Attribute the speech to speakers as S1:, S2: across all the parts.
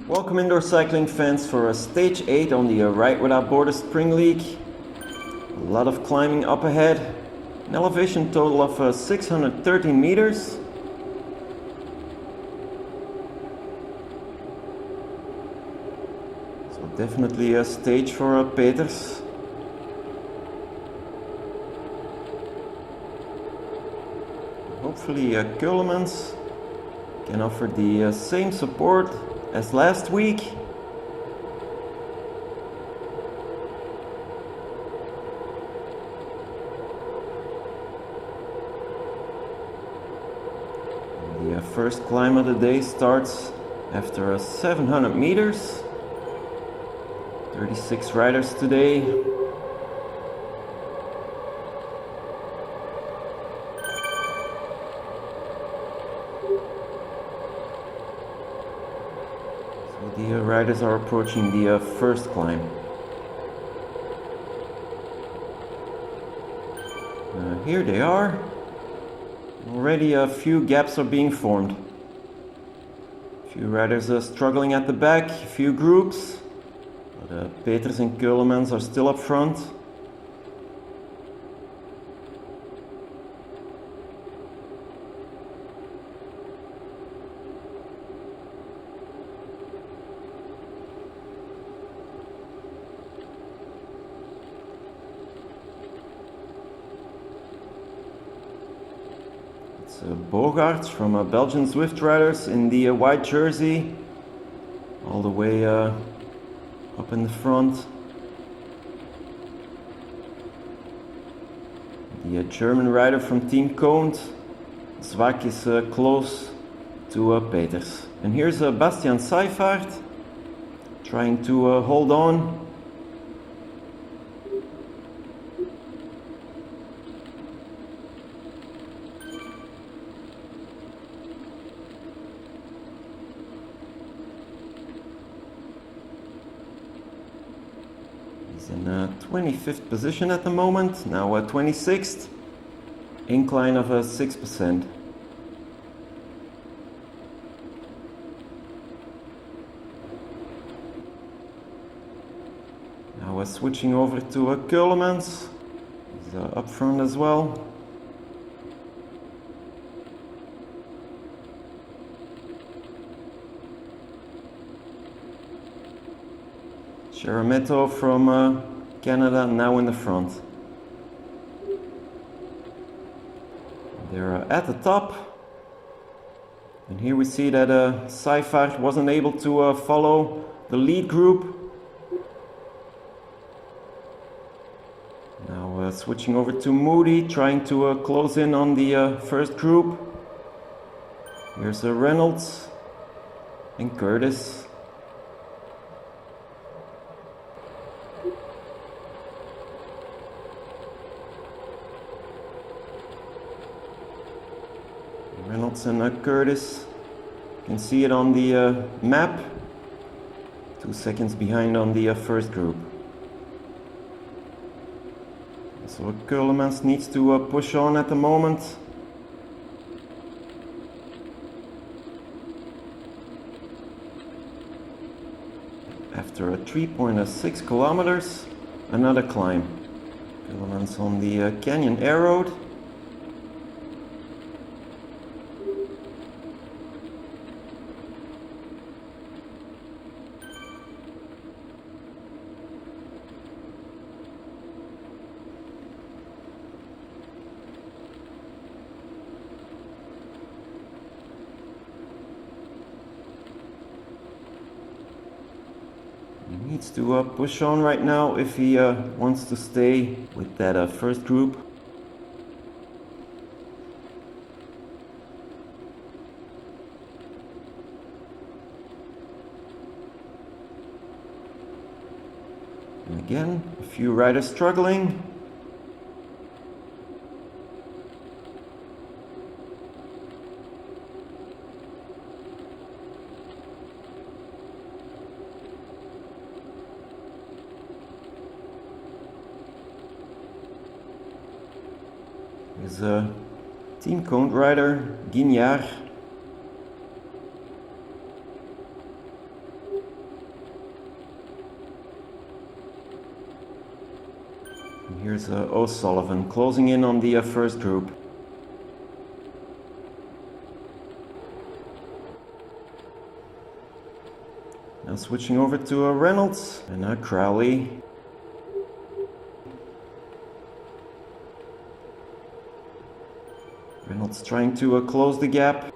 S1: Welcome indoor cycling fans for stage 8 on the Ride Without Borders Spring League. A lot of climbing up ahead, an elevation total of 613 meters. So definitely a stage for Peters. Hopefully Keulemans can offer the same support as last week. The first climb of the day starts after 700 meters. 36 riders today. The riders are approaching the first climb. Here they are. Already a few gaps are being formed. A few riders are struggling at the back, a few groups. But Peters and Keulemans are still up front. Bogarts from Belgian Zwift riders in the white jersey, all the way up in the front. The German rider from Team Cont, Zwak, is close to Peters. And here's Bastian Seyfarth trying to hold on. He's in 25th position at the moment, now 26th, incline of 6%. Now we're switching over to Keulemans, he's up front as well. Sherameto from Canada now in the front. They're at the top. And here we see that Seyfarth wasn't able to follow the lead group. Now switching over to Moody, trying to close in on the first group. Here's Reynolds and Curtis. Reynolds and Curtis, you can see it on the map, 2 seconds behind on the first group. So Keulemans needs to push on at the moment. After 3.6 kilometers, another climb. Keulemans on the Canyon Air Road. He needs to push on right now if he wants to stay with that first group. And again, a few riders struggling. Is a Team Cont rider, Guignard. Here's O'Sullivan closing in on the first group. Now switching over to Reynolds and Crowley. Reynolds trying to close the gap.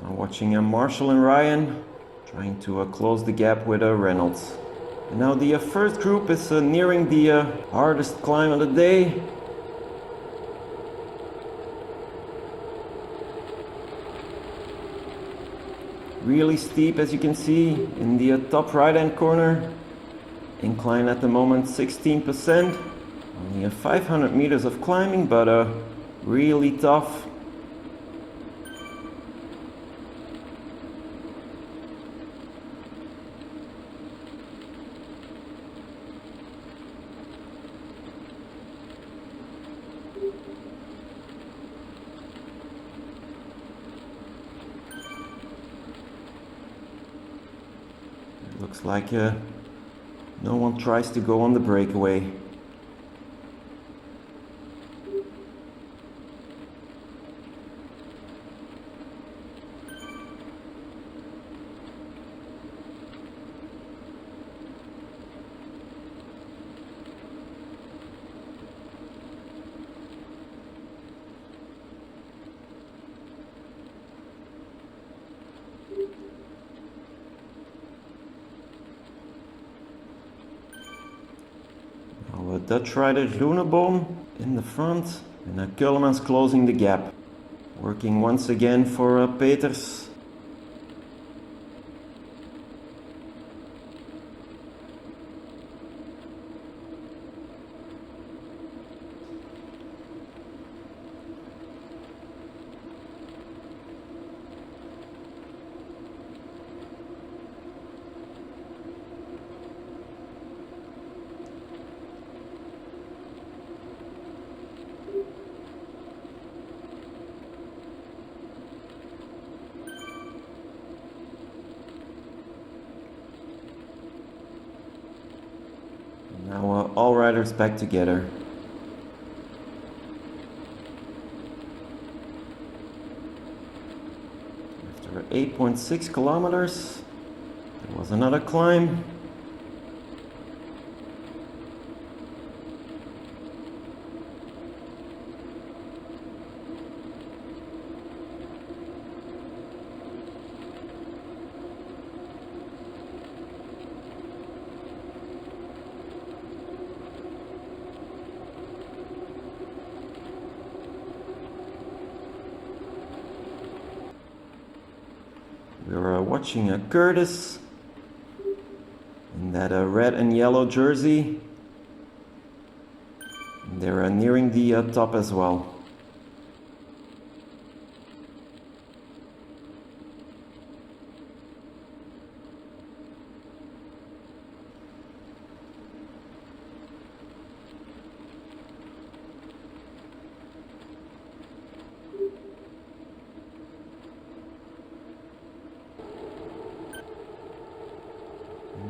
S1: Now watching Marshall and Ryan trying to close the gap with Reynolds. And now the first group is nearing the hardest climb of the day. Really steep, as you can see in the top right hand corner. Incline at the moment 16%. Only 500 meters of climbing, but really tough. Looks like no one tries to go on the breakaway. Dutch rider Luneboom in the front, and Kullemans closing the gap. Working once again for Peters. Now all riders back together. After 8.6 kilometers, there was another climb. We're watching Curtis in that red and yellow jersey. And they're nearing the top as well.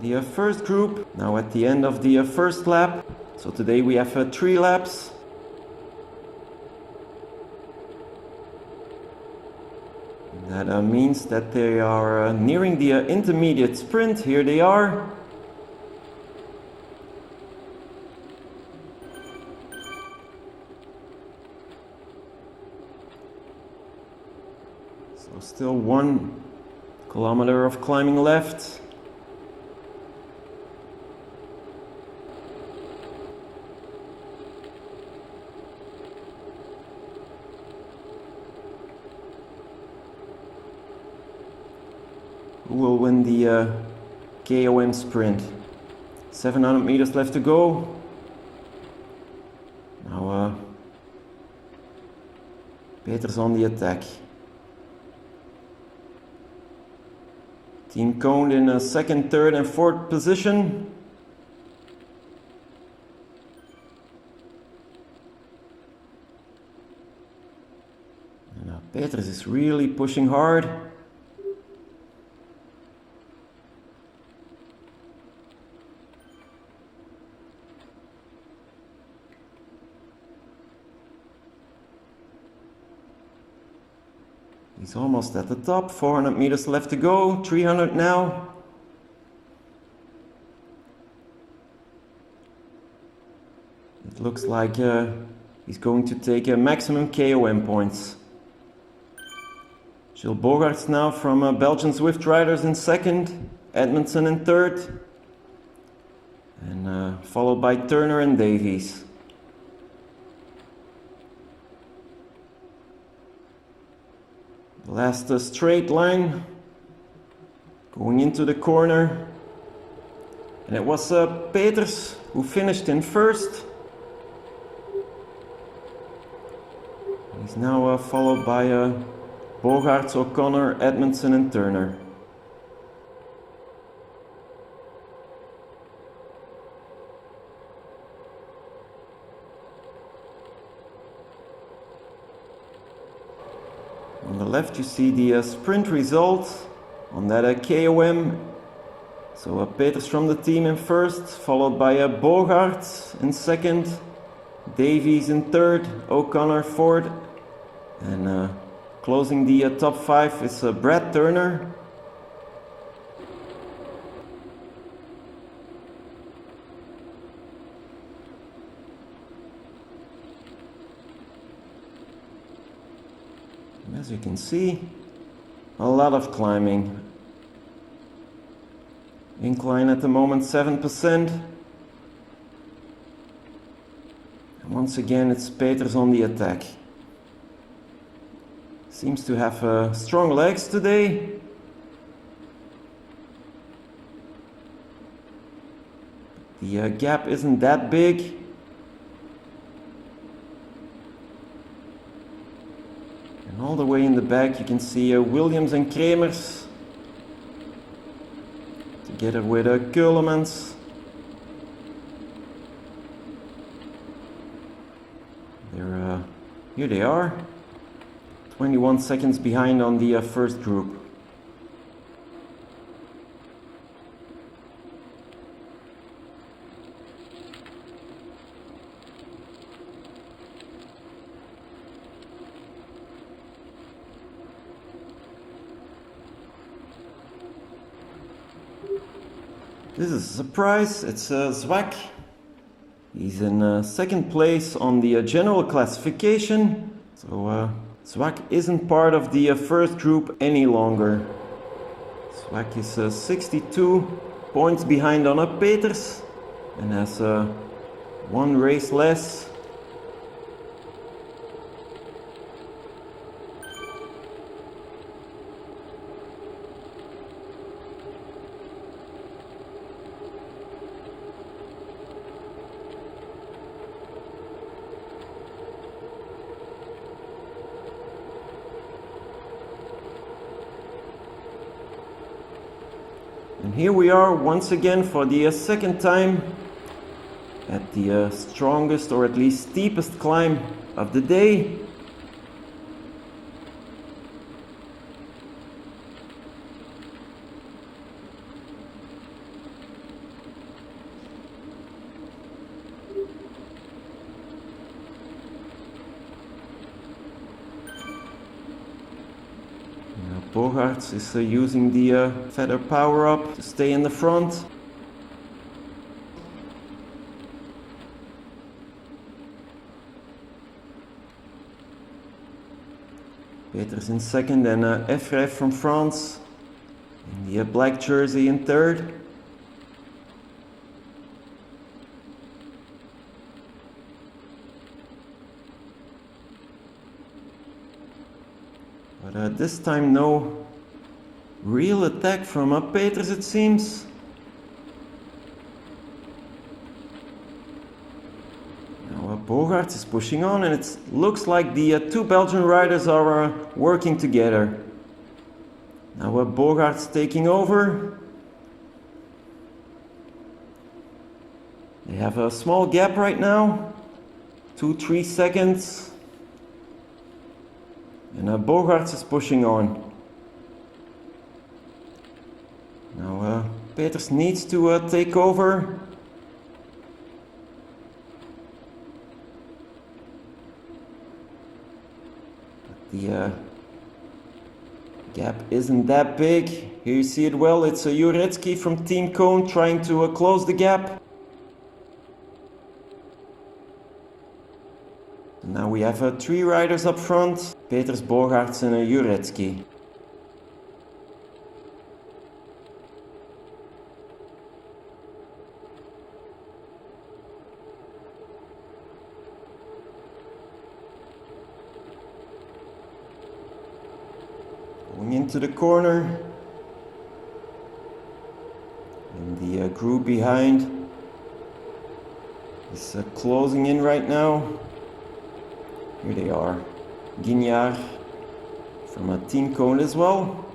S1: The first group, now at the end of the first lap. So today we have 3 laps. That means that they are nearing the intermediate sprint. Here they are. So still 1 kilometer of climbing left. Who will win the KOM sprint? 700 meters left to go. Now Peters on the attack. Team Cone in a second, third and fourth position. And Peters is really pushing hard. He's almost at the top, 400 meters left to go, 300 now. It looks like he's going to take a maximum KOM points. Gilles Bogaerts now from Belgian Zwift riders in second, Edmondson in third, and followed by Turner and Davies. The last straight line going into the corner, and it was Peeters who finished in first. He's now followed by Bogaerts, O'Connor, Edmondson and Turner. On the left you see the sprint results on that KOM. So Peeters from the team in first, followed by Bogaerts in second, Davies in third, O'Connor fourth, and closing the top five is Brad Turner. And as you can see, a lot of climbing. Incline at the moment 7%. And once again it's Peeters on the attack. Seems to have strong legs today. The gap isn't that big. And all the way in the back you can see Williams and Kremers together with Keulemans. Here they are. 21 seconds behind on the first group. This is a surprise, it's Zwak. He's in second place on the general classification. So Zwak isn't part of the first group any longer. Zwak is 62 points behind on Peeters and has one race less. And here we are once again for the second time at the strongest or at least steepest climb of the day. Bogaerts is using the feather power up to stay in the front. Peeters in second and Ffwd from France in the black jersey in third. But this time no real attack from Peeters, it seems. Now Bogaerts is pushing on and it looks like the two Belgian riders are working together. Now Bogaerts taking over. They have a small gap right now, 2-3 seconds. And Bogaerts is pushing on. Now Peeters needs to take over. But the Gap isn't that big. Here you see it well. It's a Jurecki from Team Cone trying to close the gap. Now we have 3 riders up front. Peters, Bogaerts and a Jurecki. Going into the corner. And the group behind is closing in right now. Here they are. Guignard from a Team Cone as well.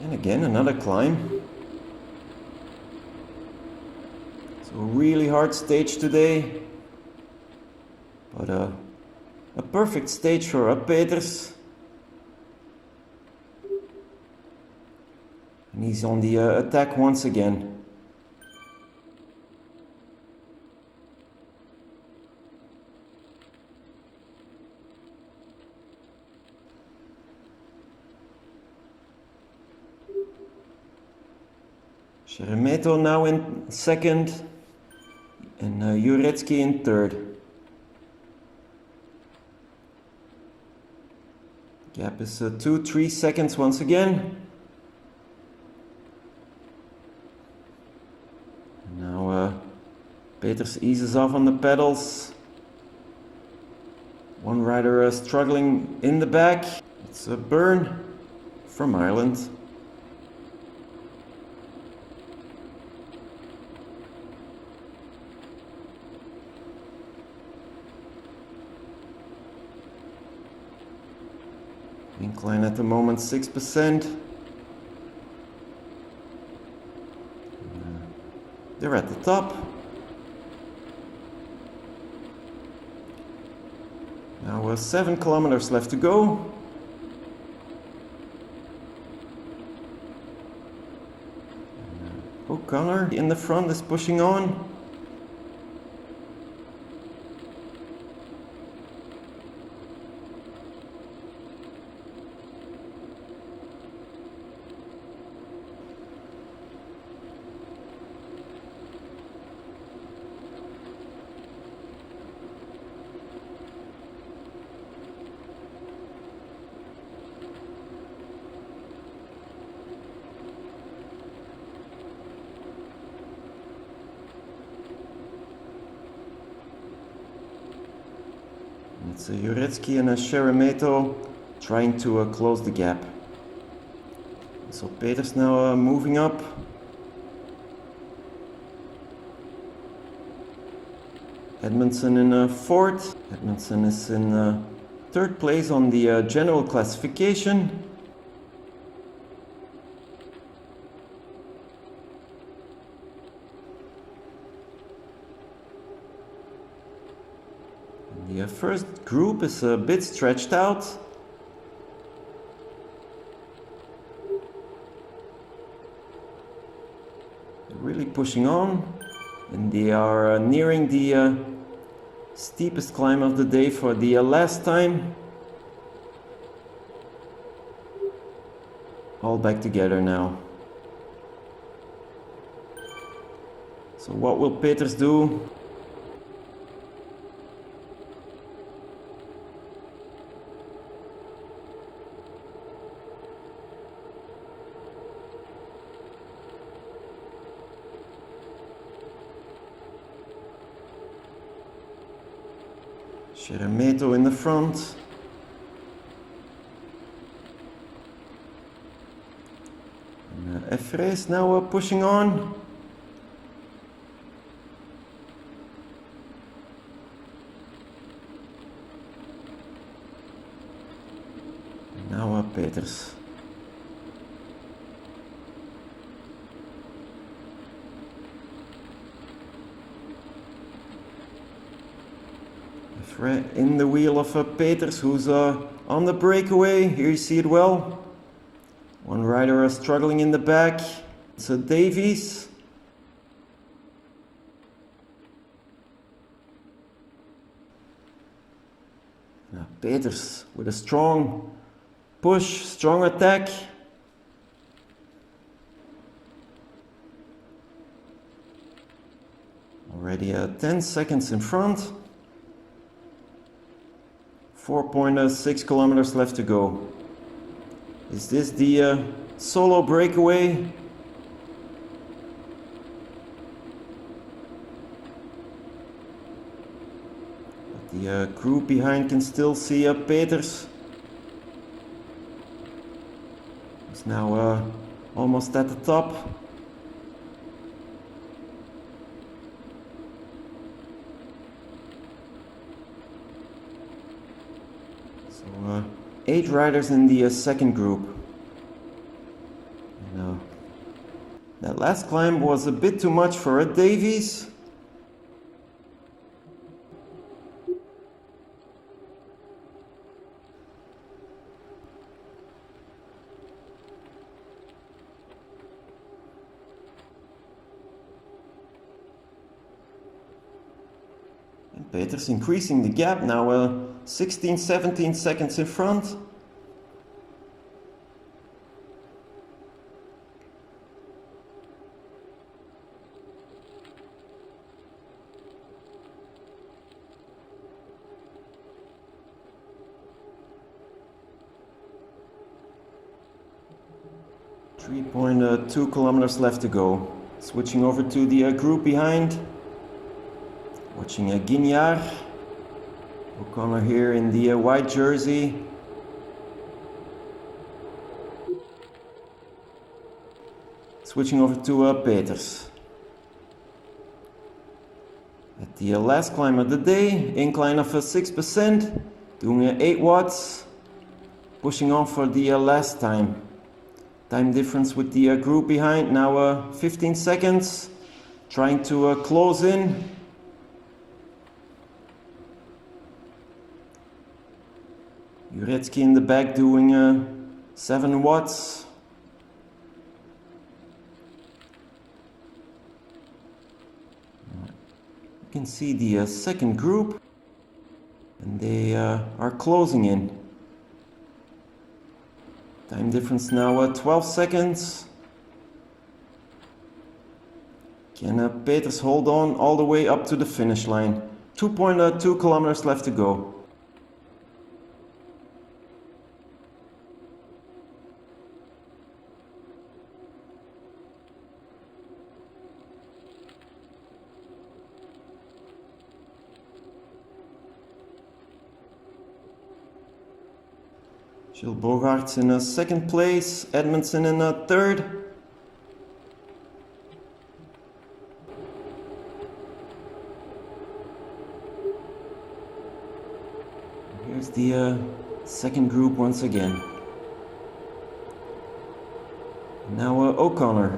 S1: And again, another climb. So a really hard stage today. But a perfect stage for Peters. And he's on the attack once again. Sheremeto now in second. And Jurecki in third. Gap is 2-3 seconds once again. Now Peters eases off on the pedals. One rider struggling in the back. It's a Byrne from Ireland. Incline at the moment 6%. They're at the top. Now 7 kilometers left to go. O'Connor in the front is pushing on. It's a Jurecki and a Sheremeto trying to close the gap. So Peters now moving up. Edmondson in fourth. Edmondson is in third place on the general classification. The first group is a bit stretched out. They're really pushing on, and they are nearing the steepest climb of the day for the last time. All back together now. So what will Peters do? Sheremeto in the front. Ffwd is now pushing on. Now Peters. In the wheel of Peters, who's on the breakaway. Here you see it well. One rider struggling in the back. It's Davies. Peters with a strong push, strong attack. Already 10 seconds in front. 4.6 kilometers left to go. Is this the solo breakaway? But the group behind can still see Peters. He's now almost at the top. So 8 riders in the second group. And, that last climb was a bit too much for Davies. And Peters increasing the gap now, 16, 17 seconds in front. .2 kilometers left to go. Switching over to the group behind. Watching Guignard. O'Connor here in the white jersey. Switching over to Peters. At the last climb of the day, incline of 6%, doing 8 watts. Pushing on for the last time. Time difference with the group behind, now 15 seconds. Trying to close in. Juretsky in the back doing 7 watts. You can see the second group, and they are closing in. Time difference now 12 seconds. Can Peters hold on all the way up to the finish line? 2.2 kilometers left to go. Jill Bogaerts in second place, Edmondson in third. Here's the second group once again. Now O'Connor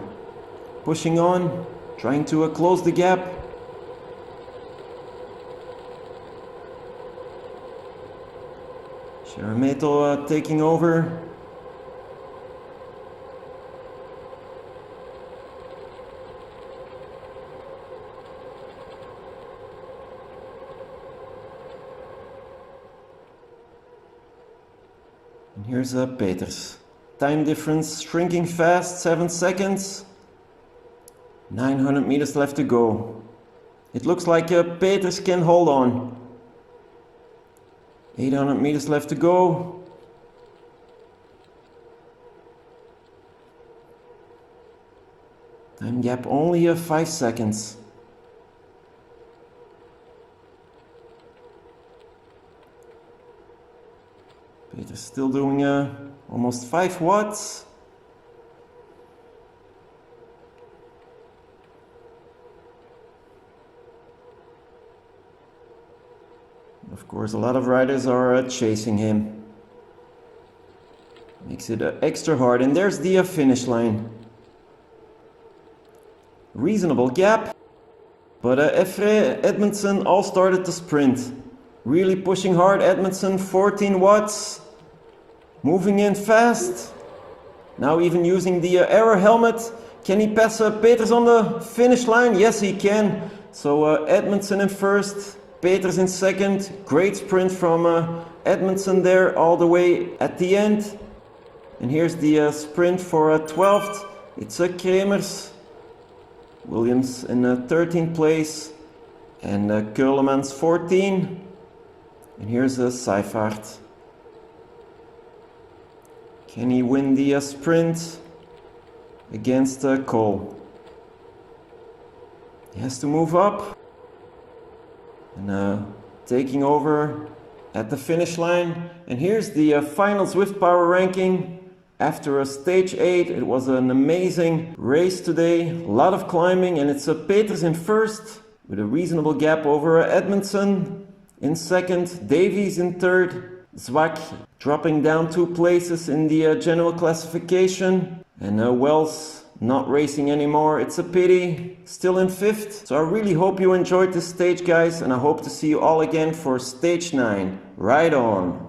S1: pushing on, trying to close the gap. Sharameto taking over. And here's Peters. Time difference shrinking fast, 7 seconds. 900 meters left to go. It looks like Peters can hold on. 800 meters left to go. Time gap only 5 seconds. Peters still doing almost 5 watts. Of course, a lot of riders are chasing him. Makes it extra hard. And there's the finish line. Reasonable gap. But Ffwd, Edmondson all started to sprint. Really pushing hard. Edmondson 14 watts. Moving in fast. Now even using the error helmet. Can he pass Peters on the finish line? Yes, he can. So Edmondson in first. Peters in second. Great sprint from Edmondson there all the way at the end. And here's the sprint for 12th. It's Kremers. Williams in 13th place. And Keulemans 14. And here's Seifert. Can he win the sprint against Cole? He has to move up. And taking over at the finish line. And here's the final Zwift Power ranking. After a stage 8, it was an amazing race today. A lot of climbing, and it's Peters in first with a reasonable gap over Edmondson in second, Davies in third, Zwak dropping down 2 places in the general classification, and Wells not racing anymore. It's a pity, still in 5th. So I really hope you enjoyed this stage, guys, and I hope to see you all again for stage 9. Right on!